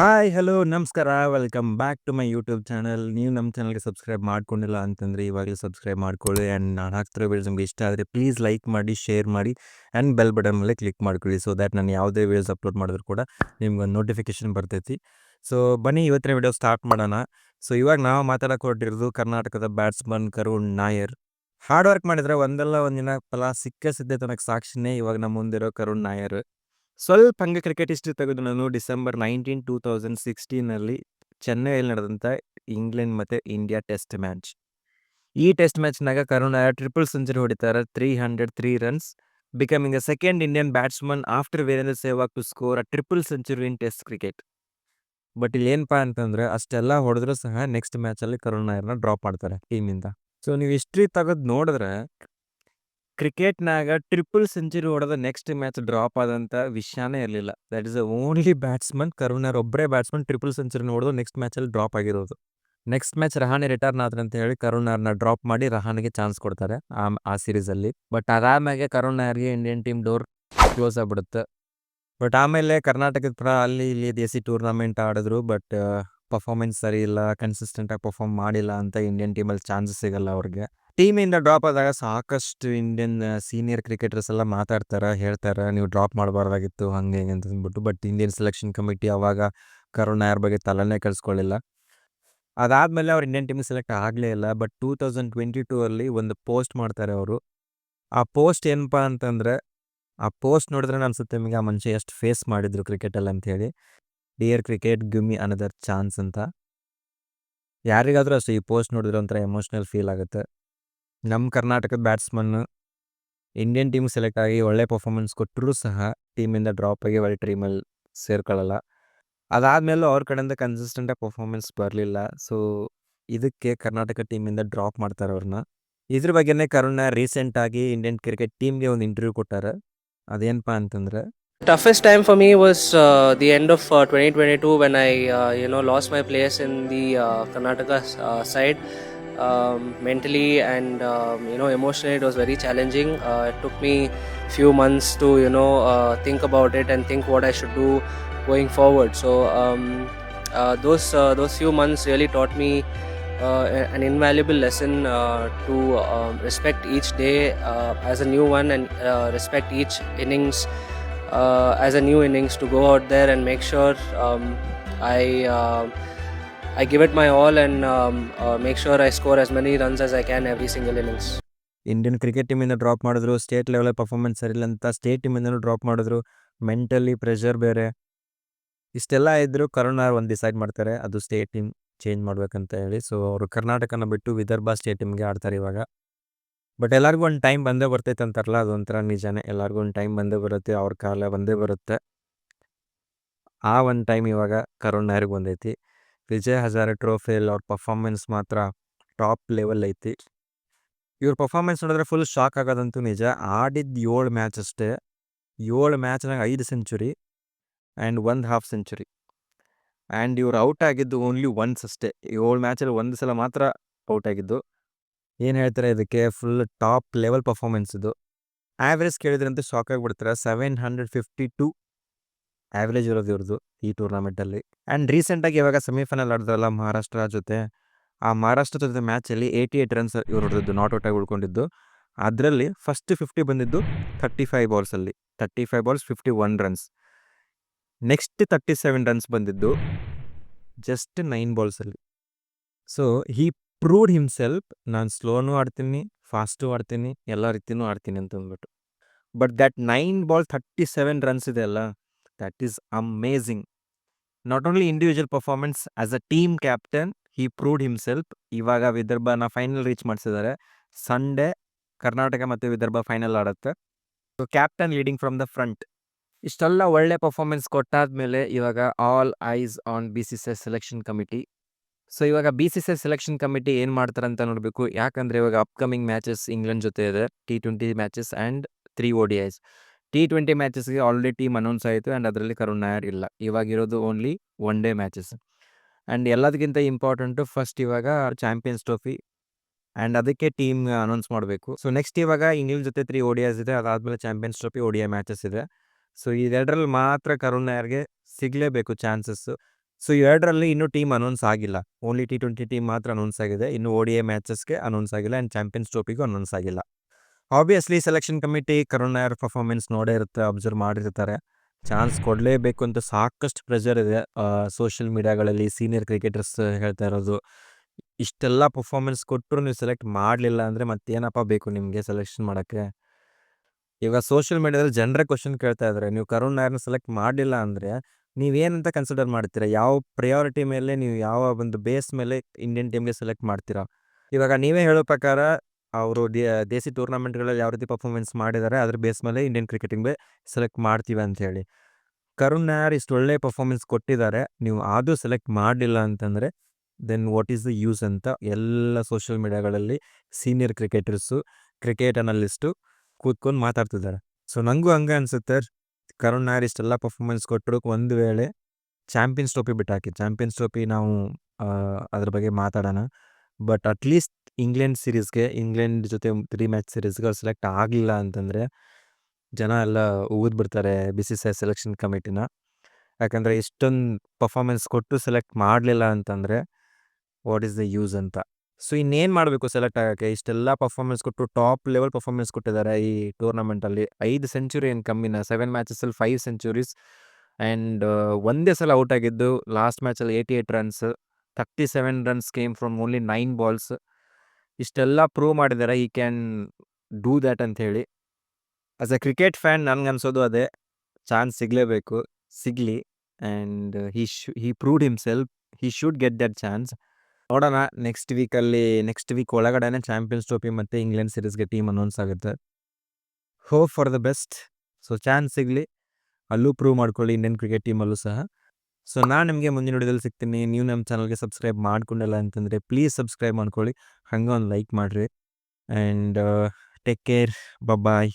Hi, hello, ನಮಸ್ಕಾರ. Welcome back to my YouTube channel. ನೀವು ನಮ್ಮ ಚಾನಲ್ಗೆ ಸಬ್ಸ್ಕ್ರೈಬ್ ಮಾಡ್ಕೊಂಡಿಲ್ಲ ಅಂತಂದರೆ ಇವಾಗಲೇ ಸಬ್ಸ್ಕ್ರೈಬ್ ಮಾಡ್ಕೊಳ್ಳಿ. ಆ್ಯಂಡ್ ನಾನು ಹಾಕ್ತಿರೋ ವೀಡಿಯೋಸ್ ನಿಮ್ಗೆ ಇಷ್ಟ ಆದರೆ ಪ್ಲೀಸ್ ಲೈಕ್ ಮಾಡಿ, ಶೇರ್ ಮಾಡಿ ಆ್ಯಂಡ್ ಬೆಲ್ ಬಟನ್ ಮೇಲೆ ಕ್ಲಿಕ್ ಮಾಡ್ಕೊಳ್ಳಿ. ಸೊ ದ್ಯಾಟ್ ನಾನು ಯಾವುದೇ ವೀಡಿಯೋಸ್ ಅಪ್ಲೋಡ್ ಮಾಡಿದ್ರು ಕೂಡ ನಿಮ್ಗೊಂದು ನೋಟಿಫಿಕೇಶನ್ ಬರ್ತೈತಿ. ಸೊ ಬನ್ನಿ ಇವತ್ತಿನ ವೀಡಿಯೋ ಸ್ಟಾರ್ಟ್ ಮಾಡೋಣ. ಸೊ ಇವಾಗ ನಾವು ಮಾತಾಡೋಕೆ ಹೊರಟಿರೋದು ಕರ್ನಾಟಕದ batsman Karun Nair. Hard work ಮಾಡಿದರೆ ಒಂದಲ್ಲ ಒಂದಿನ ಫಲ ಸಿಕ್ಕೇ ಸಿದ್ಧತೆ ತನಕ ಸಾಕ್ಷಿನೇ ಇವಾಗ ನಮ್ಮ ಮುಂದಿರೋ ಕರುಣ್ ನಾಯರ್. ಸ್ವಲ್ಪ ಹಂಗೆ ಕ್ರಿಕೆಟ್ ಹಿಸ್ಟ್ರಿ ತೆಗೆದು ನಾನು ಡಿಸೆಂಬರ್ 19, 2016 ಚೆನ್ನೈಯಲ್ಲಿ ನಡೆದಂಥ ಇಂಗ್ಲೆಂಡ್ ಮತ್ತು ಇಂಡಿಯಾ ಟೆಸ್ಟ್ ಮ್ಯಾಚ್. ಈ ಟೆಸ್ಟ್ ಮ್ಯಾಚ್ನಾಗ ಕರುಣ್ ನಾಯರ್ ಟ್ರಿಪಲ್ ಸೆಂಚುರಿ ಹೊಡಿತಾರೆ, 303 runs, becoming the second Indian batsman after Virender Sehwag to score a triple century in test cricket. But ಇಲ್ಲಿ ಏನಪ್ಪ ಅಂತಂದ್ರೆ ಅಷ್ಟೆಲ್ಲ ಹೊಡೆದ್ರೂ ಸಹ ನೆಕ್ಸ್ಟ್ ಮ್ಯಾಚಲ್ಲಿ ಕರುಣ್ ನಾಯರ್ನ ಡ್ರಾಪ್ ಮಾಡ್ತಾರೆ ಟೀಮಿಂದ. ಸೊ ನೀವು ಹಿಸ್ಟ್ರಿ ತೆಗೆದು ನೋಡಿದ್ರೆ ಕ್ರಿಕೆಟ್ನಾಗ ಟ್ರಿಪಲ್ ಸೆಂಚುರಿ ಹೊಡೆದ ನೆಕ್ಸ್ಟ್ ಮ್ಯಾಚ್ ಡ್ರಾಪ್ ಆದಂಥ ವಿಷಯನೇ ಇರಲಿಲ್ಲ. That is the only batsman Karun Nair ಒಬ್ಬರೇ ಬ್ಯಾಟ್ಸ್ಮನ್ ಟ್ರಿಪಲ್ ಸೆಂಚುರಿನ ಹೊಡೆದು ನೆಕ್ಸ್ಟ್ ಮ್ಯಾಚಲ್ಲಿ ಡ್ರಾಪ್ ಆಗಿರೋದು. ನೆಕ್ಸ್ಟ್ ಮ್ಯಾಚ್ ರಹಾನೆ ರಿಟರ್ನ್ ಆದ್ರೆ ಅಂತ ಹೇಳಿ ಕರುಣ್ ನಾಯರ್ನ ಡ್ರಾಪ್ ಮಾಡಿ ರಹಾನೆಗೆ ಚಾನ್ಸ್ ಕೊಡ್ತಾರೆ ಆ ಸೀರೀಸಲ್ಲಿ. ಬಟ್ ಅದಾದ್ಮೇಲೆ ಕರುಣ್ ನಾಯರ್ಗೆ ಇಂಡಿಯನ್ ಟೀಮ್ ಡೋರ್ ಕ್ಲೋಸ್ ಆಗ್ಬಿಡುತ್ತೆ. ಬಟ್ ಆಮೇಲೆ ಕರ್ನಾಟಕದ ಪರ ಅಲ್ಲಿ ಇಲ್ಲಿ ದೇಸಿ ಟೂರ್ನಮೆಂಟ್ ಆಡಿದ್ರು. ಬಟ್ ಪರ್ಫಾರ್ಮೆನ್ಸ್ ಸರಿ ಇಲ್ಲ, ಕನ್ಸಿಸ್ಟೆಂಟಾಗಿ ಪರ್ಫಾರ್ಮ್ ಮಾಡಿಲ್ಲ ಅಂತ ಇಂಡಿಯನ್ ಟೀಮಲ್ಲಿ ಚಾನ್ಸಸ್ ಸಿಗಲ್ಲ ಅವ್ರಿಗೆ. ಟೀಮಿಂದ ಡ್ರಾಪ್ ಆದಾಗ ಸಾಕಷ್ಟು ಇಂಡಿಯನ್ ಸೀನಿಯರ್ ಕ್ರಿಕೆಟರ್ಸ್ ಎಲ್ಲ ಮಾತಾಡ್ತಾರೆ, ಹೇಳ್ತಾರೆ ನೀವು ಡ್ರಾಪ್ ಮಾಡಬಾರ್ದಾಗಿತ್ತು ಹಂಗೆ ಹಿಂಗೆ ಅಂತ ಅಂದ್ಬಿಟ್ಟು. ಬಟ್ ಇಂಡಿಯನ್ ಸೆಲೆಕ್ಷನ್ ಕಮಿಟಿ ಅವಾಗ ಕರುಣ್ ನಾಯರ್ ಬಗ್ಗೆ ತಲೆನೇ ಕೆಡಿಸ್ಕೊಳ್ಳಿಲ್ಲ. ಅದಾದಮೇಲೆ ಅವ್ರು ಇಂಡಿಯನ್ ಟೀಮಿಗೆ ಸೆಲೆಕ್ಟ್ ಆಗಲೇ ಇಲ್ಲ. ಬಟ್ 2022 ಒಂದು ಪೋಸ್ಟ್ ಮಾಡ್ತಾರೆ ಅವರು. ಆ ಪೋಸ್ಟ್ ಏನಪ್ಪ ಅಂತಂದರೆ, ಆ ಪೋಸ್ಟ್ ನೋಡಿದ್ರೆ ಅನ್ಸುತ್ತೆ ನಿಮಗೆ ಆ ಮನುಷ್ಯ ಎಷ್ಟು ಫೇಸ್ ಮಾಡಿದ್ರು ಕ್ರಿಕೆಟಲ್ಲಿ ಅಂಥೇಳಿ. Dear cricket give me another chance ಅಂತ. ಯಾರಿಗಾದರೂ ಅಷ್ಟೇ ಈ ಪೋಸ್ಟ್ ನೋಡಿದ್ರೆ ಒಂಥರ ಎಮೋಷ್ನಲ್ ಫೀಲ್ ಆಗುತ್ತೆ. ನಮ್ಮ ಕರ್ನಾಟಕದ ಬ್ಯಾಟ್ಸ್ಮನ್ ಇಂಡಿಯನ್ ಟೀಮ್ ಸೆಲೆಕ್ಟ್ ಆಗಿ ಒಳ್ಳೆ ಪರ್ಫಾರ್ಮೆನ್ಸ್ ಕೊಟ್ಟರೂ ಸಹ ಟೀಮಿಂದ ಡ್ರಾಪ್ ಆಗಿ ಒಳ್ಳೆ ಟೀಮಲ್ಲಿ ಸೇರ್ಕೊಳ್ಳಲ್ಲ. ಅದಾದಮೇಲೂ ಅವ್ರ ಕಡೆಯಿಂದ ಕನ್ಸಿಸ್ಟೆಂಟಾಗಿ ಪರ್ಫಾರ್ಮೆನ್ಸ್ ಬರಲಿಲ್ಲ. ಸೊ ಇದಕ್ಕೆ ಕರ್ನಾಟಕ ಟೀಮಿಂದ ಡ್ರಾಪ್ ಮಾಡ್ತಾರೆ ಅವ್ರನ್ನ. ಇದ್ರ ಬಗ್ಗೆನೇ ಕರುಣ್ ನಾಯರ್ ರೀಸೆಂಟಾಗಿ ಇಂಡಿಯನ್ ಕ್ರಿಕೆಟ್ ಟೀಮ್ಗೆ ಒಂದು ಇಂಟರ್ವ್ಯೂ ಕೊಟ್ಟಾರೆ. ಅದೇನಪ್ಪ ಅಂತಂದರೆ, Toughest time for me was the end of 2022 when I lost my place in the Karnataka side. Mentally and emotionally it was very challenging. It took me few months to think about it and think what I should do going forward. So those few months really taught me an invaluable lesson to respect each day as a new one, and respect each innings as a new innings, to go out there and make sure I give it my all and make sure I score as many runs as I can every single innings. Indian cricket ಟೀಮಿಂದ drop ಮಾಡಿದ್ರು, state level performance ಸರಿಯಿಲ್ಲ ಅಂತ state ಟೀಮಿಂದನೂ drop ಮಾಡಿದ್ರು, mentally pressure ಬೇರೆ, ಇಷ್ಟೆಲ್ಲ ಇದ್ದರೂ ಕರುಣ್ ನಾಯರ್ ಒಂದು ಡಿಸೈಡ್ ಮಾಡ್ತಾರೆ, ಅದು ಸ್ಟೇಟ್ ಟೀಮ್ ಚೇಂಜ್ ಮಾಡ್ಬೇಕಂತ ಹೇಳಿ. ಸೊ ಅವರು ಕರ್ನಾಟಕನ ಬಿಟ್ಟು ವಿದರ್ಭ ಸ್ಟೇಟ್ ಟೀಮ್ಗೆ ಆಡ್ತಾರೆ ಇವಾಗ. ಬಟ್ ಎಲ್ಲರಿಗೂ ಒಂದು ಟೈಮ್ ಬಂದೇ ಬರ್ತೈತೆ ಅಂತಾರಲ್ಲ, ಅದೊಂಥರ ನಿಜಾನೇ. ಎಲ್ಲರಿಗೂ ಒಂದು ಟೈಮ್ ಬಂದೇ ಬರುತ್ತೆ, ಅವ್ರ ಕಾಲ ಬಂದೇ ಬರುತ್ತೆ. ಆ ಒಂದು ಟೈಮ್ ಇವಾಗ ಕರುಣ್ ನಾಯರ್ಗೆ ಬಂದೈತಿ. ವಿಜಯ್ ಹಜಾರೆ ಟ್ರೋಫಿಯಲ್ಲಿ ಅವ್ರ ಪರ್ಫಾರ್ಮೆನ್ಸ್ ಮಾತ್ರ ಟಾಪ್ ಲೆವೆಲ್ ಐತಿ. ಇವ್ರ ಪರ್ಫಾರ್ಮೆನ್ಸ್ ನೋಡಿದ್ರೆ ಫುಲ್ ಶಾಕ್ ಆಗೋದಂತೂ ನಿಜ. ಆಡಿದ್ದು 7 ಮ್ಯಾಚ್ ಅಷ್ಟೇ. 7 ಮ್ಯಾಚ್ನಾಗ 5 century and 1 half century. And ಇವ್ರು ಔಟ್ ಆಗಿದ್ದು ಓನ್ಲಿ ಒನ್ಸ್ ಅಷ್ಟೇ. 7 ಮ್ಯಾಚಲ್ಲಿ ಒಂದು ಸಲ ಮಾತ್ರ ಔಟ್ ಆಗಿದ್ದು. ಏನು ಹೇಳ್ತಾರೆ ಇದಕ್ಕೆ, ಫುಲ್ ಟಾಪ್ ಲೆವೆಲ್ ಪರ್ಫಾರ್ಮೆನ್ಸ್ ಇದು. ಆ್ಯಾವ್ರೇಜ್ ಕೇಳಿದ್ರಂತೂ ಶಾಕ್ ಆಗಿಬಿಡ್ತಾರೆ. 752 ಆ್ಯಾವ್ರೇಜ್ ಇರೋದು ಇವ್ರದ್ದು ಈ ಟೂರ್ನಮೆಂಟಲ್ಲಿ. ಆ್ಯಂಡ್ ರೀಸೆಂಟಾಗಿ ಇವಾಗ ಸೆಮಿಫೈನಲ್ ಆಡಿದ್ರಲ್ಲ ಮಹಾರಾಷ್ಟ್ರ ಜೊತೆ, ಆ ಮಹಾರಾಷ್ಟ್ರ ಜೊತೆ ಮ್ಯಾಚಲ್ಲಿ 88 ರನ್ಸ್ ಇವ್ರು ಹೊಡೆದಿದ್ದು, ನಾಟ್ ಔಟಾಗಿ ಉಳ್ಕೊಂಡಿದ್ದು. ಅದರಲ್ಲಿ ಫಸ್ಟ್ 50 ಬಂದಿದ್ದು 35 ಬಾಲ್ಸಲ್ಲಿ. 35 ಬಾಲ್ಸ್ 51 ರನ್ಸ್. ನೆಕ್ಸ್ಟ್ 37 ರನ್ಸ್ ಬಂದಿದ್ದು ಜಸ್ಟ್ 9 ಬಾಲ್ಸಲ್ಲಿ. ಸೊ ಹಿ ಪ್ರೂವ್ಡ್ ಹಿಮ್ಸೆಲ್ಫ್, ನಾನು ಸ್ಲೋನೂ ಆಡ್ತೀನಿ, ಫಾಸ್ಟು ಆಡ್ತೀನಿ, ಎಲ್ಲ ರೀತಿಯೂ ಆಡ್ತೀನಿ ಅಂತಂದ್ಬಿಟ್ಟು. ಬಟ್ ದ್ಯಾಟ್ 9 ಬಾಲ್ 37 ರನ್ಸ್ ಇದೆ ಅಲ್ಲ, that is amazing. Not only individual performance, as a team captain he proved himself. ಇವಾಗ ವಿದರ್ಭನ ಫೈನಲ್ ರೀಚ್ ಮಾಡಿಸಿದ್ದಾರೆ. ಸಂಡೇ ಕರ್ನಾಟಕ ಮತ್ತು ವಿದರ್ಭ ಫೈನಲ್ ಆಡುತ್ತೆ. So captain leading from the front. ಇಷ್ಟೆಲ್ಲ ಒಳ್ಳೆ ಪರ್ಫಾರ್ಮೆನ್ಸ್ ಕೊಟ್ಟಾದ್ಮೇಲೆ ಇವಾಗ all eyes on BCCI selection committee. ಸೊ ಇವಾಗ BCCI ಸೆಲೆಕ್ಷನ್ ಕಮಿಟಿ ಏನು ಮಾಡ್ತಾರೆ ಅಂತ ನೋಡಬೇಕು. ಯಾಕಂದರೆ ಇವಾಗ ಅಪ್ಕಮಿಂಗ್ ಮ್ಯಾಚಸ್ ಇಂಗ್ಲೆಂಡ್ ಜೊತೆ ಇದೆ, T20 matches and 3 ODIs. T20 ಮ್ಯಾಚಸ್ಗೆ ಆಲ್ರೆಡಿ ಟೀಮ್ ಅನೌನ್ಸ್ ಆಯಿತು ಆ್ಯಂಡ್ ಅದರಲ್ಲಿ ಕರುಣ್ ನಾಯರ್ ಇಲ್ಲ. ಇವಾಗಿರೋದು only one day matches. And ಎಲ್ಲದಕ್ಕಿಂತ ಇಂಪಾರ್ಟೆಂಟು ಫಸ್ಟ್ ಇವಾಗ ಚಾಂಪಿಯನ್ಸ್ ಟ್ರೋಫಿ, ಆ್ಯಂಡ್ ಅದಕ್ಕೆ ಟೀಮ್ ಅನೌನ್ಸ್ ಮಾಡಬೇಕು. ಸೊ ನೆಕ್ಸ್ಟ್ ಇವಾಗ ಇಂಗ್ಲೆಂಡ್ ಜೊತೆ 3 ODIs ಇದೆ, ಅದಾದಮೇಲೆ ಚಾಂಪಿಯನ್ಸ್ ಟ್ರೋಫಿ ODI ಮ್ಯಾಚಸ್ ಇದೆ. ಸೊ ಇದೆರಡರಲ್ಲಿ ಮಾತ್ರ ಕರುಣ್ ನಾಯರ್ಗೆ ಸಿಗಲೇಬೇಕು ಚಾನ್ಸಸ್ಸು. ಸೊ ಎರಡರಲ್ಲಿ ಇನ್ನೂ ಟೀಮ್ ಅನೌನ್ಸ್ ಆಗಿಲ್ಲ. ಓನ್ಲಿ T20 ಟೀಮ್ ಮಾತ್ರ ಅನೌನ್ಸ್ ಆಗಿದೆ. ಇನ್ನು ODI ಮ್ಯಾಚಸ್‌ಗೆ ಅನೌನ್ಸ್ ಆಗಿಲ್ಲ ಆ್ಯಂಡ್ ಚಾಂಪಿಯನ್ಸ್ ಟ್ರೋಫಿಗೂ ಅನೌನ್ಸ್ ಆಗಿಲ್ಲ. Obviously selection committee Karun Nair performance ನೋಡೇ ಇರುತ್ತೆ, ಅಬ್ಸರ್ವ್ ಮಾಡಿರ್ತಾರೆ. ಚಾನ್ಸ್ ಕೊಡಲೇಬೇಕು ಅಂತ ಸಾಕಷ್ಟು ಪ್ರೆಷರ್ ಇದೆ. ಸೋಷಿಯಲ್ ಮೀಡಿಯಾಗಳಲ್ಲಿ ಸೀನಿಯರ್ ಕ್ರಿಕೆಟರ್ಸ್ ಹೇಳ್ತಾ ಇರೋದು, ಇಷ್ಟೆಲ್ಲ ಪರ್ಫಾರ್ಮೆನ್ಸ್ ಕೊಟ್ಟರು ನೀವು ಸೆಲೆಕ್ಟ್ ಮಾಡಲಿಲ್ಲ ಅಂದರೆ ಮತ್ತೇನಪ್ಪ ಬೇಕು ನಿಮಗೆ ಸೆಲೆಕ್ಷನ್ ಮಾಡೋಕ್ಕೆ. ಇವಾಗ ಸೋಷಿಯಲ್ ಮೀಡಿಯಾದಲ್ಲಿ ಜನರೇ ಕ್ವಶನ್ ಕೇಳ್ತಾ ಇದ್ದಾರೆ, ನೀವು ಕರುಣ್ ನಾಯರ್ನ ಸೆಲೆಕ್ಟ್ ಮಾಡಲಿಲ್ಲ ಅಂದರೆ ನೀವೇನಂತ ಕನ್ಸಿಡರ್ ಮಾಡ್ತೀರಾ? ಯಾವ ಪ್ರಯಾರಿಟಿ ಮೇಲೆ, ನೀವು ಯಾವ ಒಂದು ಬೇಸ್ ಮೇಲೆ ಇಂಡಿಯನ್ ಟೀಮ್ಗೆ ಸೆಲೆಕ್ಟ್ ಮಾಡ್ತೀರಾ? ಇವಾಗ ನೀವೇ ಹೇಳೋ ಪ್ರಕಾರ ಅವರು ದೇಸಿ ಟೂರ್ನಮೆಂಟ್ಗಳಲ್ಲಿ ಯಾವ ರೀತಿ ಪರ್ಫಾರ್ಮೆನ್ಸ್ ಮಾಡಿದ್ದಾರೆ ಅದ್ರ ಬೇಸ್ ಮೇಲೆ ಇಂಡಿಯನ್ ಕ್ರಿಕೆಟಿಂಗ್ಗೆ ಸೆಲೆಕ್ಟ್ ಮಾಡ್ತೀವಿ ಅಂತ ಹೇಳಿ. ಕರುಣ್ ನಾಯರ್ ಇಷ್ಟು ಒಳ್ಳೆ ಪರ್ಫಾರ್ಮೆನ್ಸ್ ಕೊಟ್ಟಿದ್ದಾರೆ, ನೀವು ಆದರೂ ಸೆಲೆಕ್ಟ್ ಮಾಡಲಿಲ್ಲ ಅಂತಂದರೆ then what is the use ಅಂತ ಎಲ್ಲ ಸೋಷಿಯಲ್ ಮೀಡಿಯಾಗಳಲ್ಲಿ ಸೀನಿಯರ್ ಕ್ರಿಕೆಟರ್ಸು, ಕ್ರಿಕೆಟ್ ಅನಲಿಸ್ಟು ಕೂತ್ಕೊಂಡು ಮಾತಾಡ್ತಿದ್ದಾರೆ. ಸೊ ನನಗೂ ಹಂಗೆ ಅನಿಸುತ್ತೆ. ಕರುಣ್ ನಾಯರ್ ಇಷ್ಟೆಲ್ಲ ಪರ್ಫಾರ್ಮೆನ್ಸ್ ಕೊಟ್ಟರು, ಒಂದು ವೇಳೆ ಚಾಂಪಿಯನ್ಸ್ ಟ್ರೋಫಿ ಬಿಟ್ಟಾಕಿ, ಚಾಂಪಿಯನ್ಸ್ ಟ್ರೋಫಿ ನಾವು ಅದ್ರ ಬಗ್ಗೆ ಮಾತಾಡೋಣ. ಬಟ್ ಅಟ್ಲೀಸ್ಟ್ ಇಂಗ್ಲೆಂಡ್ ಜೊತೆ 3 ಮ್ಯಾಚ್ ಸೀರೀಸ್ಗೆ ಅವ್ರು ಸೆಲೆಕ್ಟ್ ಆಗಲಿಲ್ಲ ಅಂತಂದರೆ ಜನ ಎಲ್ಲ ಬಿಡ್ತಾರೆ BCCI ಸೆಲೆಕ್ಷನ್ ಕಮಿಟಿನ. ಯಾಕಂದರೆ ಇಷ್ಟೊಂದು ಪರ್ಫಾರ್ಮೆನ್ಸ್ ಕೊಟ್ಟು ಸೆಲೆಕ್ಟ್ ಮಾಡಲಿಲ್ಲ ಅಂತಂದರೆ ವಾಟ್ ಈಸ್ ದ ಯೂಸ್ ಅಂತ. ಸೊ ಇನ್ನೇನು ಮಾಡಬೇಕು ಸೆಲೆಕ್ಟ್ ಆಗೋಕ್ಕೆ? ಇಷ್ಟೆಲ್ಲ ಪರ್ಫಾರ್ಮೆನ್ಸ್ ಕೊಟ್ಟು ಟಾಪ್ ಲೆವೆಲ್ ಪರ್ಫಾರ್ಮೆನ್ಸ್ ಕೊಟ್ಟಿದ್ದಾರೆ ಈ ಟೂರ್ನಮೆಂಟಲ್ಲಿ. 5 ಸೆಂಚುರಿ ಏನು ಕಮ್ಮಿನ, 7 ಮ್ಯಾಚಸಲ್ಲಿ 5 ಸೆಂಚುರೀಸ್ ಆ್ಯಂಡ್ ಒಂದೇ ಸಲ ಔಟ್ ಆಗಿದ್ದು ಲಾಸ್ಟ್ ಮ್ಯಾಚಲ್ಲಿ 88 runs, 37 runs came from only 9 balls. ಇಷ್ಟೆಲ್ಲ ಪ್ರೂವ್ ಮಾಡಿದ್ದಾರೆ ಈ ಕ್ಯಾನ್ ಡೂ ದ್ಯಾಟ್ ಅಂತ ಹೇಳಿ. ಆಸ್ ಎ ಕ್ರಿಕೆಟ್ ಫ್ಯಾನ್ ನನಗನ್ಸೋದು ಅದೇ, ಚಾನ್ಸ್ ಸಿಗಲೇಬೇಕು, ಸಿಗಲಿ. And he proved himself, he should get that chance. ನೋಡೋಣ ನೆಕ್ಸ್ಟ್ ವೀಕ್ ಒಳಗಡೆನೆ ಚಾಂಪಿಯನ್ಸ್ ಟ್ರೋಫಿ ಮತ್ತು ಇಂಗ್ಲೆಂಡ್ ಸೀರೀಸ್ಗೆ ಟೀಮ್ ಅನೌನ್ಸ್ ಆಗುತ್ತೆ. Hope for the best. So chance ಸಿಗಲಿ, ಅಲ್ಲೂ ಪ್ರೂವ್ ಮಾಡ್ಕೊಳ್ಳಿ ಇಂಡಿಯನ್ ಕ್ರಿಕೆಟ್ ಟೀಮಲ್ಲೂ ಸಹ. ಸೊ ನಾನು ನಿಮಗೆ ಮುಂದಿನ ವಿಡಿಯೋದಲ್ಲಿ ಸಿಗ್ತೀನಿ. ನೀವು ನಮ್ಮ ಚಾನಲ್ಗೆ ಸಬ್ಸ್ಕ್ರೈಬ್ ಮಾಡ್ಕೊಂಡಿಲ್ಲ ಅಂತಂದರೆ ಪ್ಲೀಸ್ ಸಬ್ಸ್ಕ್ರೈಬ್ ಮಾಡ್ಕೊಳ್ಳಿ, ಹಂಗೆ ಒಂದು ಲೈಕ್ ಮಾಡಿರಿ. And take care, bye.